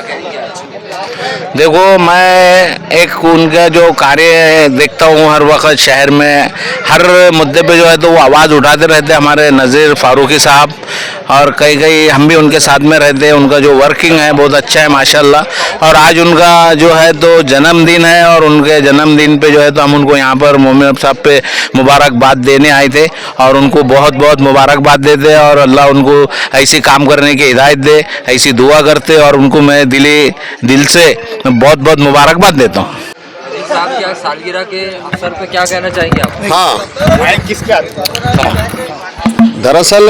कहेंगे आज? देखो, मैं एक उनका जो कार्य देखता हूँ हर वक्त शहर में, हर मुद्दे पे जो है तो वो आवाज़ उठाते रहते हैं हमारे नज़ीर फारूकी साहब। और कई कई हम भी उनके साथ में रहते हैं। उनका जो वर्किंग है बहुत अच्छा है माशाल्लाह। और आज उनका जो है तो जन्मदिन है, और उनके जन्मदिन पे जो है तो हम उनको यहाँ पर मोमिन साहब पे मुबारकबाद देने आए थे, और उनको बहुत बहुत मुबारकबाद देते हैं। और अल्लाह उनको ऐसी काम करने की हिदायत दे, ऐसी दुआ करते, और उनको मैं दिल से बहुत बहुत मुबारकबाद देता हूँ। नजीर साहब की आज सालगिरह के अवसर पे क्या कहना चाहेंगे आप? हाँ, दरअसल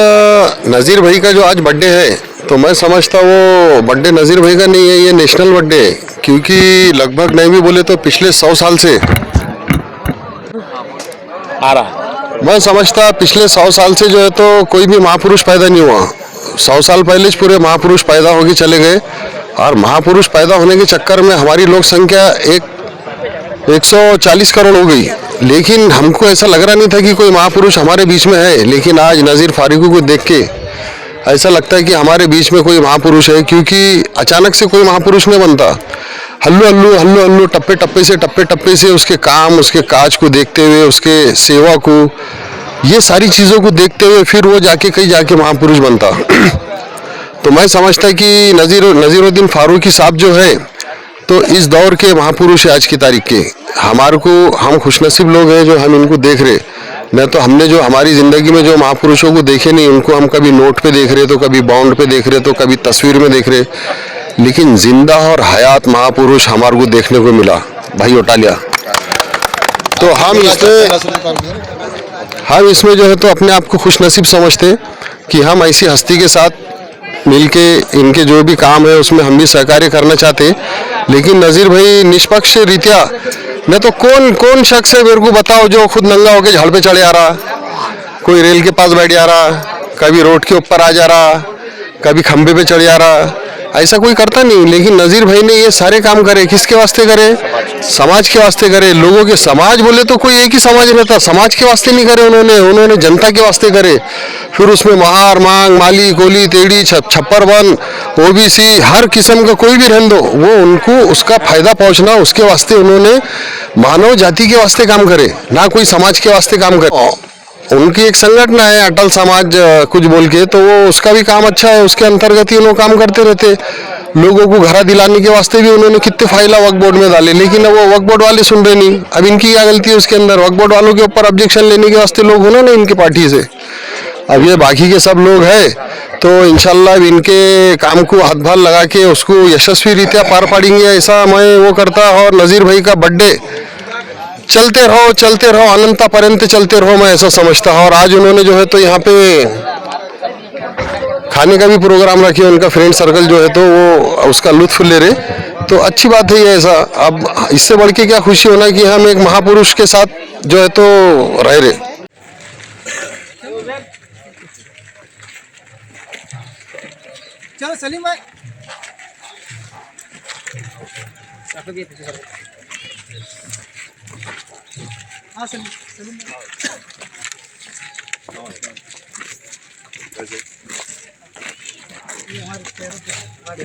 नज़ीर भाई का जो आज बर्थडे है, तो मैं समझता वो बर्थडे नज़ीर भाई का नहीं है, ये नेशनल बर्थडे है। क्योंकि लगभग नहीं भी बोले तो पिछले 100 साल से आ रहा मैं समझता पिछले 100 साल से जो है तो कोई भी महापुरुष पैदा नहीं हुआ। 100 साल पहले पूरे महापुरुष पैदा होके चले गए, और महापुरुष पैदा होने के चक्कर में हमारी लोक संख्या 140 करोड़ हो गई। लेकिन हमको ऐसा लग रहा नहीं था कि कोई महापुरुष हमारे बीच में है। लेकिन आज नज़ीर फारूकी को देख के ऐसा लगता है कि हमारे बीच में कोई महापुरुष है। क्योंकि अचानक से कोई महापुरुष नहीं बनता। हल्लू हल्लू हल्लू हल्लू टप्पे टप्पे से उसके काम, उसके काज को देखते हुए, उसके सेवा को, ये सारी चीज़ों को देखते हुए फिर वो जाके कहीं जाके महापुरुष बनता। तो मैं समझता कि नज़ीरुद्दीन फारूकी साहब जो है तो इस दौर के महापुरुष है आज की तारीख के। हमारे को, हम खुशनसीब लोग हैं जो हम इनको देख रहे। नहीं तो हमने जो हमारी ज़िंदगी में जो महापुरुषों को देखे नहीं, उनको हम कभी नोट पे देख रहे, तो कभी बाउंड पे देख रहे, तो कभी तस्वीर में देख रहे। लेकिन जिंदा और हयात महापुरुष हमारे को देखने को मिला भाई ओटालिया। तो हम इसमें जो है तो अपने आप को खुशनसीब समझते कि हम ऐसी हस्ती के साथ मिलके इनके जो भी काम है उसमें हम भी सहकार्य करना चाहते। लेकिन नज़ीर भाई निष्पक्ष रीत्या, मैं तो कौन कौन शख्स है मेरे को बताओ जो खुद नंगा होके झाड़ पे चढ़े आ रहा, कोई रेल के पास बैठ जा रहा, कभी रोड के ऊपर आ जा रहा, कभी खंबे पे चढ़ जा रहा, ऐसा कोई करता नहीं। लेकिन नज़ीर भाई ने ये सारे काम करे, किसके वास्ते करे? समाज के वास्ते करे। लोगों के समाज बोले तो कोई एक ही समाज रहता, समाज के वास्ते नहीं करे उन्होंने जनता के वास्ते करे। फिर उसमें महार मांग, माली कोली तेड़ी छप्पर वन, ओबीसी, हर किस्म का कोई भी रहने दो, वो उनको उसका फायदा पहुंचना, उसके वास्ते उन्होंने मानव जाति के वास्ते काम करे, ना कोई समाज के वास्ते काम करे। उनकी एक संगठन है अटल समाज कुछ बोल के, तो वो उसका भी काम अच्छा है। उसके अंतर्गत ही उन्होंने काम करते रहते। लोगों को घर दिलाने के वास्ते भी उन्होंने कितने फाइला वक्फ बोर्ड में डाले, लेकिन अब वो वक्फ बोर्ड वाले सुन रहे नहीं। अब इनकी क्या गलती है उसके अंदर? वक्फ बोर्ड वालों के ऊपर ऑब्जेक्शन लेने के वास्ते लोग उन्होंने इनकी पार्टी से, अब ये बाकी के सब लोग हैं तो इंशाल्लाह अब इनके काम को हाथ भार लगा के उसको यशस्वी रीत्या पार पाड़ेंगे, ऐसा मैं वो करता। और नज़ीर भाई का बर्थडे चलते रहो अनंता पर्यंत चलते रहो, मैं ऐसा समझता हूँ। और आज उन्होंने जो है तो यहाँ पे खाने का भी प्रोग्राम रखे, उनका फ्रेंड सर्कल जो है तो वो उसका लुत्फ ले रहे, तो अच्छी बात है ये। ऐसा अब इससे बढ़ के क्या खुशी होना कि हम एक महापुरुष के साथ जो है तो रह रहे। चलो सलीम भाई। हाँ सलीम सलीम ये हमारे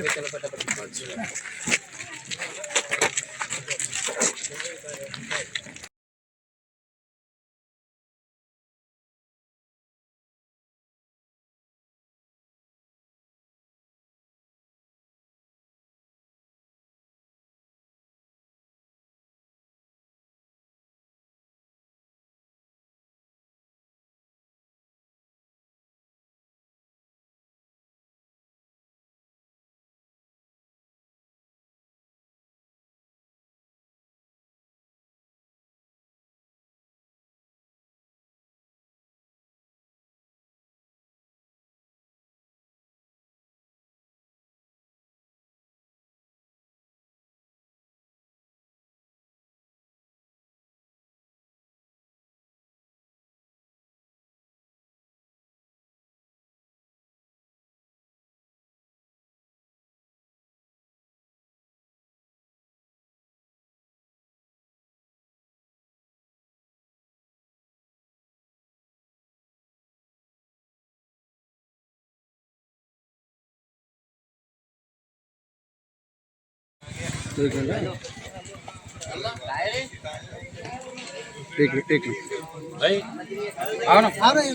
आओ ना आ रहे हैं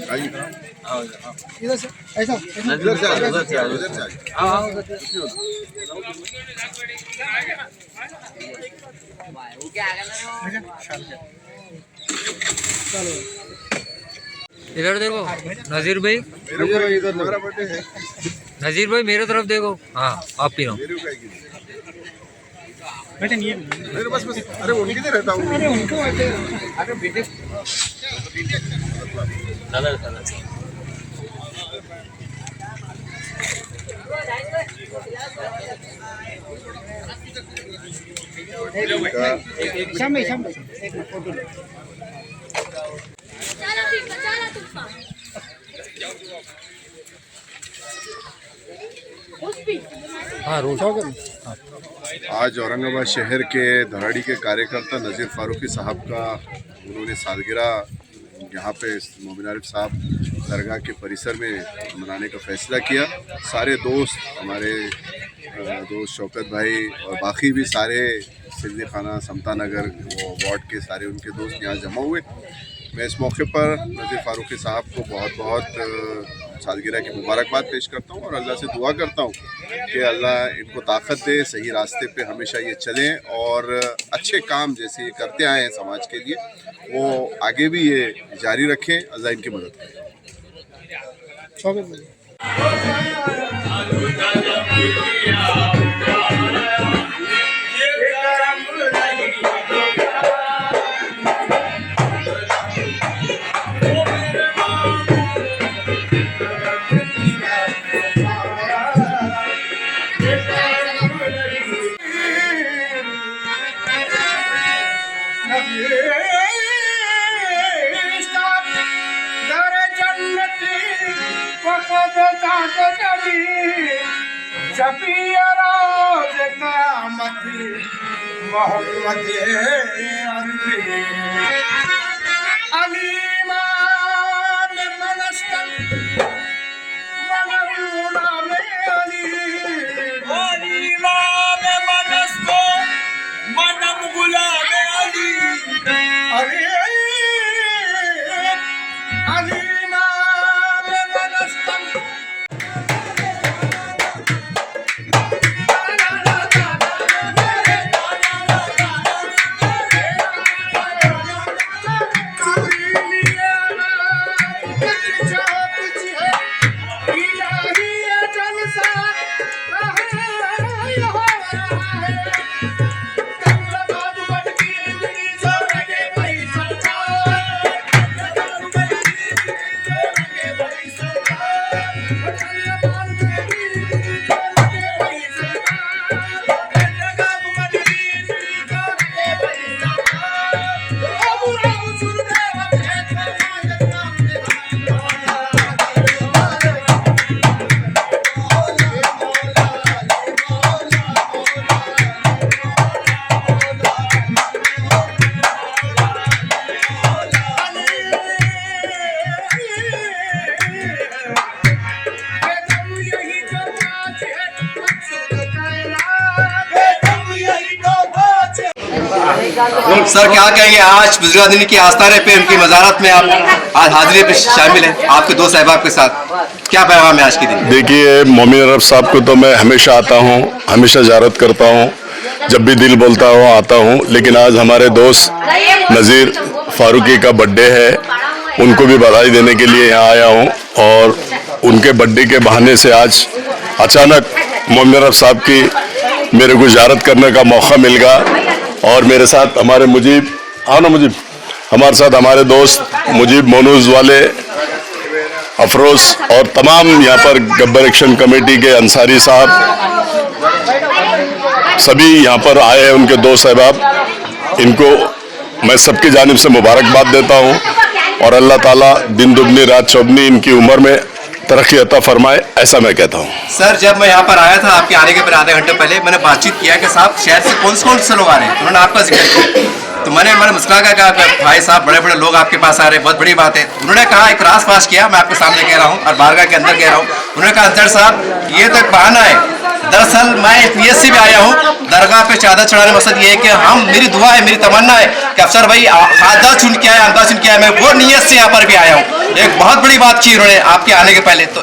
इधर से ऐसा आओ आओ इधर देखो नजीर भाई नजीर भाई मेरे तरफ देखो। हाँ आप पी लो। बेटे नहीं अरे उनकी तो रहता हूँ। अरे उनको शाम में एक मिनट फोटो ले। हाँ रोज आज औरंगाबाद शहर के धराड़ी के कार्यकर्ता नज़ीर फारूकी साहब का उन्होंने सालगिरह यहाँ पे मोमिन आरिफ साहब दरगाह के परिसर में मनाने का फैसला किया। सारे दोस्त हमारे दोस्त शौकत भाई और बाकी भी सारे सिंधी खाना समता नगर वो वार्ड के सारे उनके दोस्त यहाँ जमा हुए। मैं इस मौके पर नज़ीर फारूकी साहब को बहुत बहुत सालगिरह की मुबारकबाद पेश करता हूँ और अल्लाह से दुआ करता हूँ कि अल्लाह इनको ताकत दे, सही रास्ते पे हमेशा ये चलें और अच्छे काम जैसे ये करते आए हैं समाज के लिए वो आगे भी ये जारी रखें। अल्लाह इनकी मदद करें। मोहम्मद अलीमान मनस्तन मनरूना में अली अलीमान मनस्तो मनम गुलाम अली अरे अलीमान मनस्तन सर क्या कहेंगे आज बुजुर्गान की आस्थाने पे उनकी मज़ारत में आप आज हाजिरी पे शामिल हैं आपके दो साहिबाब के साथ, क्या पैगाम है आज के दिन? देखिए मोमिन आरिफ साहब को तो मैं हमेशा आता हूँ, हमेशा ज़ियारत करता हूँ, जब भी दिल बोलता हो आता हूँ। लेकिन आज हमारे दोस्त नज़ीर फारूकी का बर्थडे है, उनको भी बधाई देने के लिए यहाँ आया हूँ और उनके बर्थडे के बहाने से आज अचानक मोमिन आरिफ साहब की मेरे को ज़ियारत करने का मौका मिल गया। और मेरे साथ हमारे मुजीब, हाँ ना मुजीब, हमारे साथ हमारे दोस्त मुजीब मोनूज वाले, अफरोज और तमाम यहाँ पर गब्बर एक्शन कमेटी के अंसारी साहब सभी यहाँ पर आए हैं, उनके दो साहिबाब। इनको मैं सबकी जानिब से मुबारकबाद देता हूँ और अल्लाह ताला दिन दुगनी रात चौगनी इनकी उम्र में तरक्की अता फरमाए, ऐसा मैं कहता हूँ। सर जब मैं यहाँ पर आया था आपके आने के पर आधे घंटे पहले मैंने बातचीत किया कि साहब शहर से कौन से लोग आ रहे हैं, उन्होंने आपका जिक्र किया तो मैंने मुस्कुरा कहा भाई साहब बड़े बड़े लोग आपके पास आ रहे हैं, बहुत बड़ी बात है। उन्होंने कहा एक राज पास किया, मैं आपके सामने कह रहा हूँ और बारगाह के अंदर कह रहा हूँ। उन्होंने कहा अंसर साहब ये तो एक बहाना है, दरअसल मैं पीएससी में आया हूँ, दरगाह पे चादर चढ़ाने मकसद ये है कि मेरी दुआ है, मेरी तमन्ना है कि अफसर भाई खासदार चुन के आए, आमदार चुन के आए, मैं वो नीयत से यहाँ पर भी आया हूँ। एक बहुत बड़ी बात की उन्होंने आपके आने के पहले, तो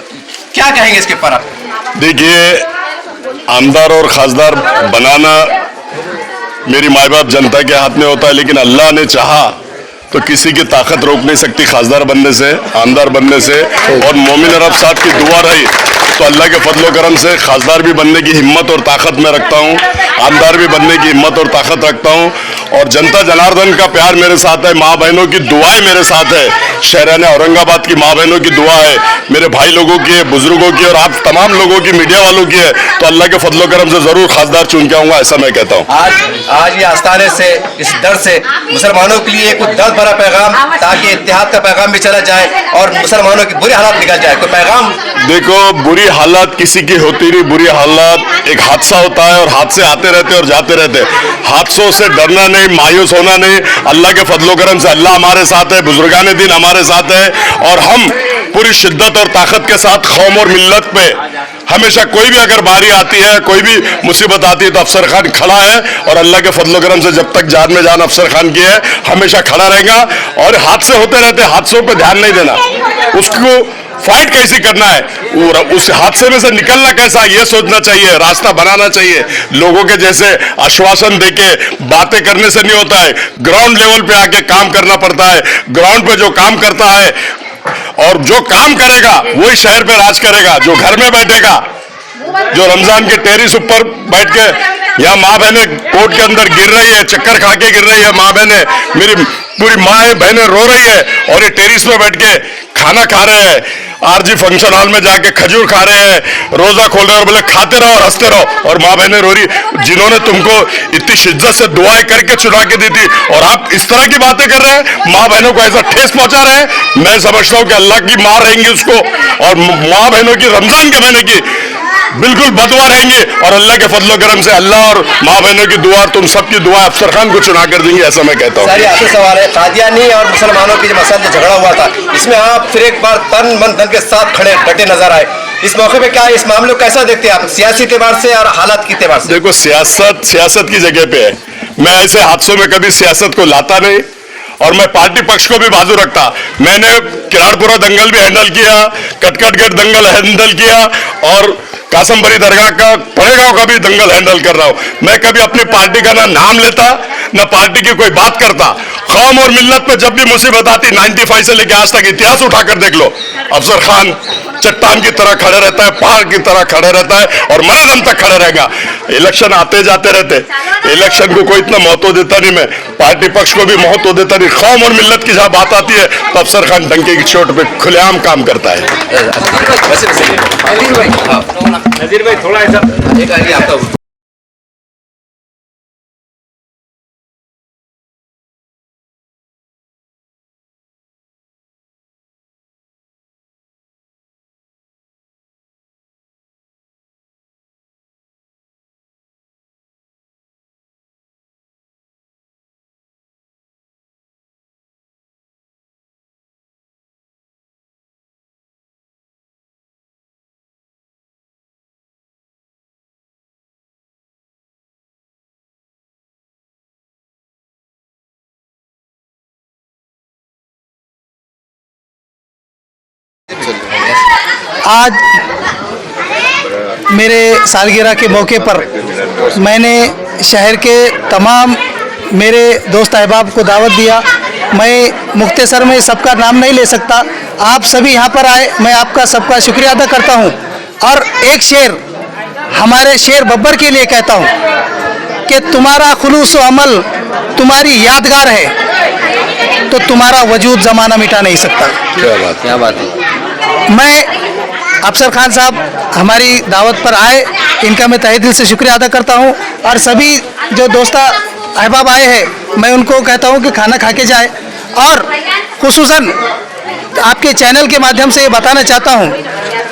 क्या कहेंगे इसके ऊपर आप? देखिए, आमदार और खासदार बनाना मेरी माँ बाप जनता के हाथ में होता है, लेकिन अल्लाह ने चाहा तो किसी की ताकत रोक नहीं सकती खासदार बनने से, आमदार बनने से। और मोमिन अरब साहब की दुआ रही तो अल्लाह के फजलो करम से खासदार भी बनने की हिम्मत और ताकत मैं रखता हूँ, आमदार भी बनने की हिम्मत और ताकत रखता हूँ। और जनता जनार्दन का प्यार मेरे साथ है, माँ बहनों की दुआएं मेरे साथ है, शहरान औरंगाबाद की माँ बहनों की दुआ है, मेरे भाई लोगों की है, बुजुर्गों की और आप तमाम लोगों की, मीडिया वालों की है। तो अल्लाह के फजलो करम से जरूर खासदार चुन के आऊँगा, ऐसा मैं कहता हूँ। आज ये आस्थाने से, इस दर से मुसलमानों के लिए कुछ दर्द भरा पैगाम, ताकि इत्तेहाद का पैगाम भी चला जाए और मुसलमानों की बुरी हालात निकल जाए, कोई पैगाम? देखो, बुरी हालात किसी की होती नहीं, बुरी हालात एक हादसा होता है और हादसे आते रहते और जाते रहते। हादसों से डरना नहीं, मायूस होना नहीं, अल्लाह के फजलो करम से अल्लाह हमारे साथ है, बुजुर्गान दिन हमारे साथ है और हम पूरी शिद्दत और ताकत के साथ कौम और मिल्लत पे हमेशा कोई भी अगर बारी आती है, कोई भी मुसीबत आती है तो अफसर खान खड़ा है और अल्लाह के फजलो करम से जब तक जान में जान अफसर खान की है हमेशा खड़ा रहेगा। और हादसे होते रहते, हादसों पे ध्यान नहीं देना, उसको फाइट कैसे करना है, उस हादसे में से निकलना कैसा, ये सोचना चाहिए, रास्ता बनाना चाहिए। लोगों के जैसे आश्वासन देके बातें करने से नहीं होता है, ग्राउंड लेवल पे आके काम करना पड़ता है। ग्राउंड पे जो काम करता है और जो काम करेगा वही शहर पे राज करेगा। जो घर में बैठेगा, जो रमजान के टेरिस ऊपर बैठ के, यहाँ माँ बहने कोर्ट के अंदर गिर रही है, चक्कर खा के गिर रही है माँ बहने, मेरी पूरी माँ बहनें रो रही है और ये टेरिस पे बैठ के खाना खा रहे हैं, आरजी फंक्शन हॉल में जाके खजूर खा रहे हैं, रोजा खोल रहे हैं और बोले खाते रहो और हंसते रहो, और माँ बहनें रो रही, जिन्होंने तुमको इतनी शिद्दत से दुआएं करके चुना के दी थी और आप इस तरह की बातें कर रहे हैं, माँ बहनों को ऐसा ठेस पहुंचा रहे हैं। मैं समझता हूँ कि अल्लाह की मार रहेंगी उसको और माँ बहनों की रमजान के महीने की बिल्कुल बदवा रहेंगे और अल्लाह के फजलो करम से अल्लाह और माँ बहनों की दुआ, तुम सबकी दुआ अफसर खान को चुना कर देंगे, ऐसा मैं कहता हूँ। सर, आपसे सवाल है, कादियानी और मुसलमानों की जो मसला झगड़ा हुआ था, इसमें आप फिर एक बार तन मन धन के साथ खड़े डटे नजर आए, इस मौके पे क्या इस मामले को कैसा देखते हैं आप, सियासी एतबार से और हालात के एतबार से? देखो, सियासत की जगह पे है, मैं ऐसे हादसों में कभी सियासत को लाता नहीं और मैं पार्टी पक्ष को भी बाजू रखता। मैंने किराड़पुरा दंगल भी हैंडल किया, कटकटगढ़ दंगल हैंडल किया और कासमबरी दरगाह का पड़ेगांव का भी दंगल हैंडल कर रहा हूं। मैं कभी अपनी पार्टी का ना नाम लेता ना पार्टी की कोई बात करता। कौम और मिल्लत पे जब भी मुसीबत आती, 95 से लेकर आज तक इतिहास उठाकर देख लो, अफसर खान चट्टान की तरह खड़े रहता है, पहाड़ की तरह खड़े रहता है और मरे दम तक खड़े रहेगा। इलेक्शन आते जाते रहते, इलेक्शन को कोई इतना महत्व देता नहीं, मैं पार्टी पक्ष को भी महत्व देता नहीं। कौम और मिल्लत की जहां बात आती है तो अफसर खान डंके की चोट पे खुलेआम काम करता है। नजीर भाई थोड़ा ऐसा एक आइडिया आपका। आज मेरे सालगिरह के मौके पर मैंने शहर के तमाम मेरे दोस्त अहबाब को दावत दिया। मैं मुख्तसर में सबका नाम नहीं ले सकता, आप सभी यहाँ पर आए, मैं आपका सबका शुक्रिया अदा करता हूँ। और एक शेर हमारे शेर बब्बर के लिए कहता हूँ कि तुम्हारा खुलूस अमल तुम्हारी यादगार है तो तुम्हारा वजूद ज़माना मिटा नहीं सकता। क्या बात है। मैं अफसर खान साहब हमारी दावत पर आए, इनका मैं तहे दिल से शुक्रिया अदा करता हूं। और सभी जो दोस्त अहबाब आए हैं मैं उनको कहता हूं कि खाना खा के जाए। और खुसूसन आपके चैनल के माध्यम से ये बताना चाहता हूं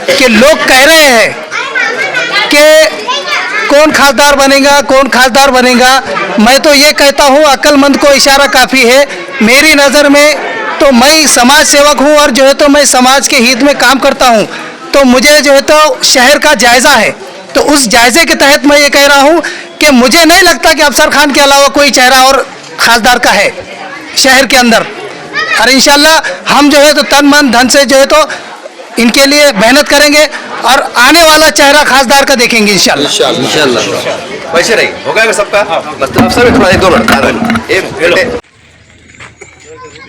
कि लोग कह रहे हैं कि कौन खासदार बनेगा, कौन खासदार बनेगा। मैं तो ये कहता हूं अक्लमंद को इशारा काफ़ी है। मेरी नज़र में तो मैं समाज सेवक हूं और जो है तो मैं समाज के हित में काम करता हूं, तो मुझे जो है तो शहर का जायज़ा है तो उस जायजे के तहत मैं ये कह रहा हूँ कि मुझे नहीं लगता कि अफसर खान के अलावा कोई चेहरा और खासदार का है शहर के अंदर। और इंशाल्लाह हम जो है तो तन मन धन से जो है तो इनके लिए मेहनत करेंगे और आने वाला चेहरा खासदार का देखेंगे इंशाल्लाह। इंशाल्लाह। वैसे नहीं हो गया सबका मतलब अफसर भी थोड़ा एक दो मिनट एक घंटे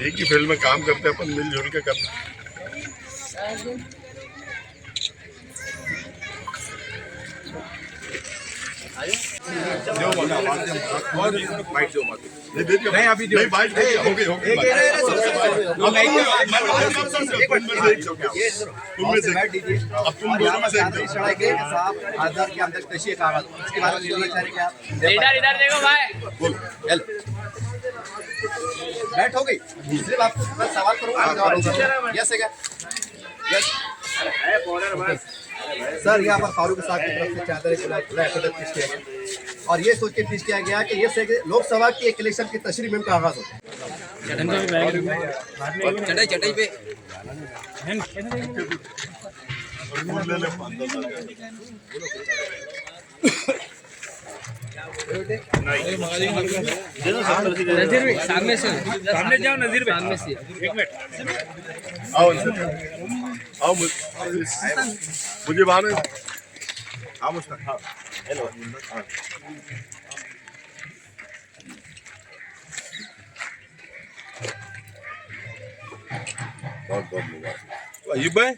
एक ही फील्ड में काम करते हैं अपन मिलजुल के करते हैं। नहीं अभी नहीं बाइट हो गई अब तुम दोनों में से आधार की अंदर कशी है कागज उसके बारे में बोलना चाह रहे क्या इधर देखो भाई। बैठ हो गई सिर्फ आपको सवाल करूंगा यस है क्या यस सर यहाँ पर फारूक साहब की तरफ से चादर पेश किया गया और ये सोच के पेश किया गया कि ये लोकसभा की एक इलेक्शन की तशरीह में का आगाज होता चटाई चटाई पे सामने से सामने जाओ नजीर भाई सामने से एक मिनट आओ मुझे बाहर हाँ मुश्ताक हाँ हेलो बहुत बहुत मुबारक अयूब भाई